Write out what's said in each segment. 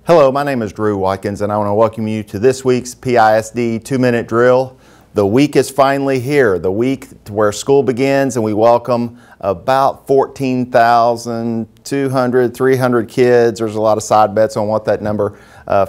Hello, my name is Drew Watkins and I want to welcome you to this week's PISD 2-minute drill. The week is finally here, the week where school begins, and we welcome about 14,200, 300 kids. There's a lot of side bets on what that number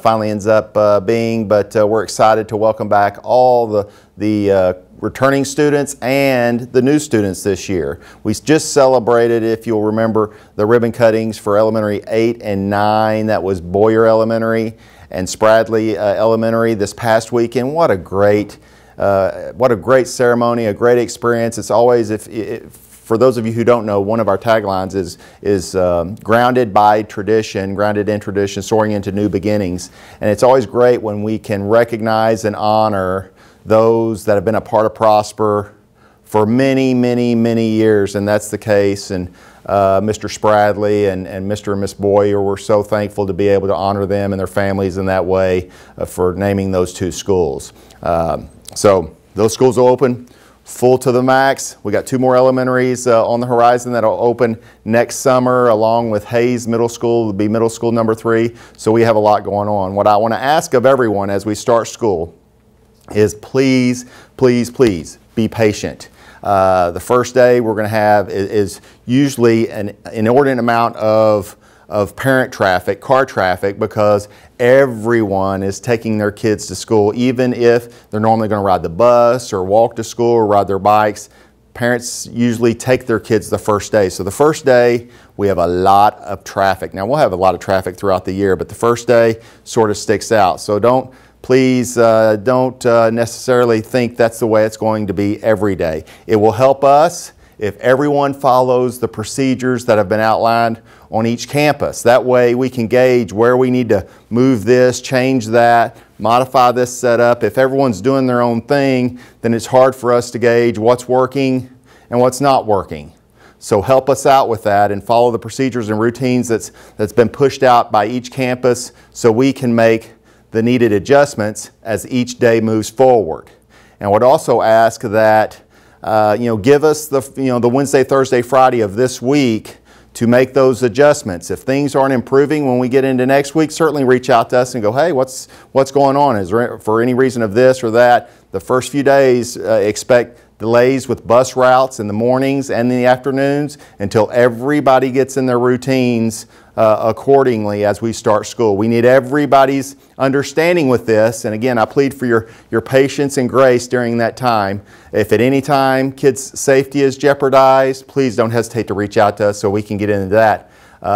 finally ends up being, but we're excited to welcome back all the returning students and the new students this year. We just celebrated, if you'll remember, the ribbon cuttings for elementary 8 and 9. That was Boyer Elementary and Spradley Elementary this past weekend. What a great ceremony, a great experience. It's always, for those of you who don't know, one of our taglines is grounded by tradition, grounded in tradition, soaring into new beginnings. And it's always great when we can recognize and honor those that have been a part of Prosper for many, many, many years, and that's the case. And Mr. Spradley and Mr. and Miss Boyer, we're so thankful to be able to honor them and their families in that way for naming those two schools. So those schools will open full to the max. We got 2 more elementaries on the horizon that'll open next summer, along with Hayes Middle School, will be middle school number 3. So we have a lot going on. What I want to ask of everyone as we start school is please, please, please be patient. The first day we're going to have is usually an inordinate amount of parent traffic, car traffic, because everyone is taking their kids to school, even if they're normally going to ride the bus or walk to school or ride their bikes. Parents usually take their kids the first day. So the first day we have a lot of traffic. Now we'll have a lot of traffic throughout the year, but the first day sort of sticks out. So please don't necessarily think that's the way it's going to be every day. It will help us if everyone follows the procedures that have been outlined on each campus. That way we can gauge where we need to move this, change that, modify this setup. If everyone's doing their own thing, then it's hard for us to gauge what's working and what's not working. So help us out with that and follow the procedures and routines that's been pushed out by each campus so we can make the needed adjustments as each day moves forward. And I would also ask that give us the Wednesday, Thursday, Friday of this week to make those adjustments. If things aren't improving when we get into next week, certainly reach out to us and go, hey, what's going on? Is there, for any reason of this or that? The first few days, expect delays with bus routes in the mornings and in the afternoons until everybody gets in their routines accordingly as we start school. We need everybody's understanding with this, and again, I plead for your patience and grace during that time. If at any time kids' safety is jeopardized, please don't hesitate to reach out to us so we can get into that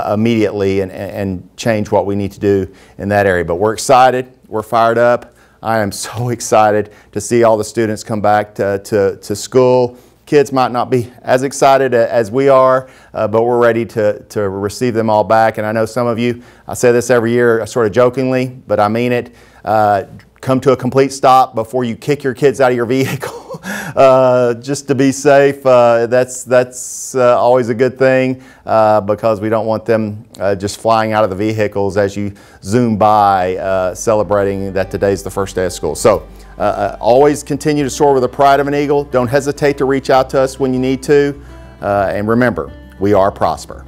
immediately and change what we need to do in that area. But we're excited, we're fired up. I am so excited to see all the students come back to school. Kids might not be as excited as we are, but we're ready to receive them all back. And I know some of you, I say this every year sort of jokingly, but I mean it, come to a complete stop before you kick your kids out of your vehicle just to be safe. That's always a good thing because we don't want them just flying out of the vehicles as you zoom by celebrating that today's the first day of school. So always continue to soar with the pride of an eagle. Don't hesitate to reach out to us when you need to. And remember, we are Prosper.